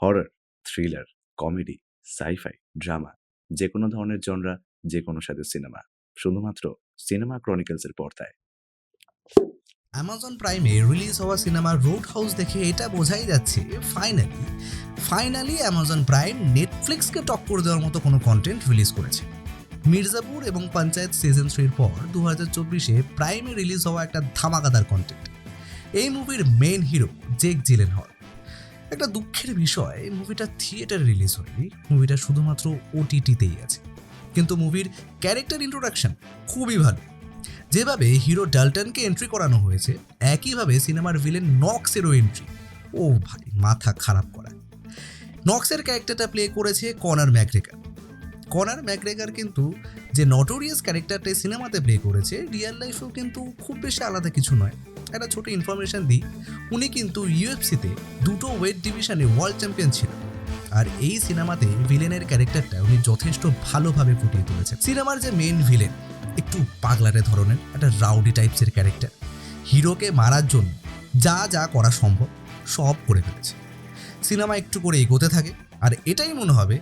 Horror, thriller, comedy, sci-fi, drama যেকোনো ধরনের genre, যেকোনো স্বাদের সিনেমা। শুধুমাত্র সিনেমা ক্রনিকলসের পর্দায়। অ্যামাজন প্রাইমে রিলিজ হওয়া সিনেমা রোড হাউস দেখে এটা বোঝাই যাচ্ছে ফাইনালি অ্যামাজন প্রাইম নেটফ্লিক্সকে টক্কর দেওয়ার মতো কোনো কন্টেন্ট রিলিজ করেছে। মির্জাপুর এবং পঞ্চায়েত সিজন 3-র পর 2024-এ প্রাইমে রিলিজ হওয়া একটা ধামাকাদার কন্টেন্ট। এই মুভির মেইন হিরো জেক জিলেনহল। একটা দুঃখের বিষয়, মুভিটা থিয়েটারে রিলিজ হয়নি, মুভিটা শুধুমাত্র ওটিটিতেই আছে। কিন্তু মুভির ক্যারেক্টার ইন্ট্রোডাকশন খুবই ভালো। যেভাবে হিরো ডাল্টনকে এন্ট্রি করানো হয়েছে, একইভাবে সিনেমার ভিলেন নক্সেরও এন্ট্রি। ও ভাই, মাথা খারাপ করা। নক্সের ক্যারেক্টারটা প্লে করেছে কনার ম্যাকগ্রেগার কিন্তু যে নটোরিয়াস ক্যারেক্টারটা সিনেমাতে প্লে করেছে, রিয়েল লাইফেও কিন্তু খুব বেশি আলাদা কিছু নয়। একটা ছোট ইনফরমেশন দিই, উনি কিন্তু ইউএফসিতে 2টো ওয়েট ডিভিশনে ওয়ার্ল্ড চ্যাম্পিয়ন ছিল। আর এই সিনেমাতে ভিলেনের ক্যারেক্টারটা উনি যথেষ্ট ভালোভাবে ফুটিয়ে তুলেছেন। সিনেমার যে মেইন ভিলেন একটু পাগলাটে ধরনের, একটা রাউডি টাইপসের ক্যারেক্টার। হিরোকে মারার জন্য যা যা করা সম্ভব সব করে ফেলেছে। সিনেমা একটু করে এগোতে থাকে, আর এটাই মনে হবে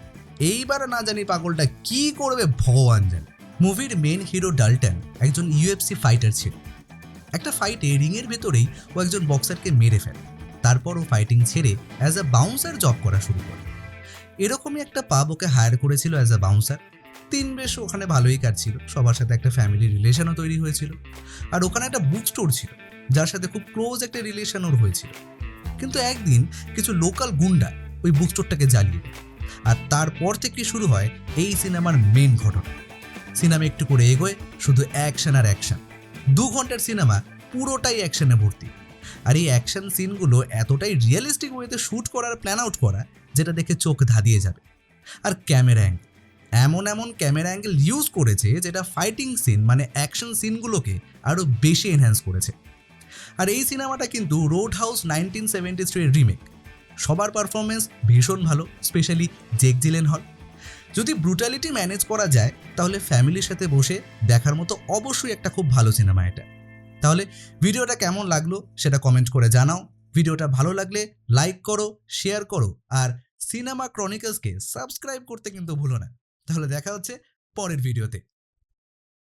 এইবার না জানি পাগলটা কি করবে ভগবান জানে। মুভির মেন হিরো ডাল্টন একজন ইউএফসি ফাইটার ছিল। একটা ফাইটে রিংয়ের ভেতরেই ও একজন বক্সারকে মেরে ফেলে। তারপর ও ফাইটিং ছেড়ে অ্যাজ আ বাউন্সার জব করা শুরু করে। এরকমই একটা পাব ওকে হায়ার করেছিল অ্যাজ আ বাউন্সার। বেশ ওখানে ভালোই কাটছিল, সবার সাথে একটা ফ্যামিলি রিলেশনও তৈরি হয়েছিল। আর ওখানে একটা বুক স্টোর ছিল, যার সাথে খুব ক্লোজ একটা রিলেশন ওর হয়েছিল। কিন্তু একদিন কিছু লোকাল গুন্ডা ওই বুক স্টোরটাকে জ্বালিয়ে দেয়। আর তারপর থেকে শুরু হয় এই সিনেমার মেন ঘটনা। সিনেমা একটু করে এগোয়, শুধু অ্যাকশন আর অ্যাকশন। 2 ঘন্টার সিনেমা পুরোটাই অ্যাকশনে ভর্তি। আর এই অ্যাকশন সিনগুলো এতটাই রিয়েলিস্টিক ওয়েতে শ্যুট করার প্ল্যান আউট করা, যেটা দেখে চোখ ধাঁধিয়ে যাবে। আর ক্যামেরা অ্যাঙ্গেল, এমন ক্যামেরা অ্যাঙ্গেল ইউজ করেছে যেটা ফাইটিং সিন মানে অ্যাকশন সিনগুলোকে আরও বেশি এনহ্যান্স করেছে। আর এই সিনেমাটা কিন্তু রোড হাউস 1973 রিমেক। সবার পারফরমেন্স ভীষণ ভালো, স্পেশালি জেক জিলেনহল। যদি ব্রুটালিটি ম্যানেজ করা যায়, তাহলে ফ্যামিলির সাথে বসে দেখার মতো অবশ্যই একটা খুব ভালো সিনেমা এটা। তাহলে ভিডিওটা কেমন লাগলো সেটা কমেন্ট করে জানাও। ভিডিওটা ভালো লাগলে লাইক করো, শেয়ার করো, আর সিনেমা ক্রনিকলসকে সাবস্ক্রাইব করতে কিন্তু ভুলো না। তাহলে দেখা হচ্ছে পরের ভিডিওতে।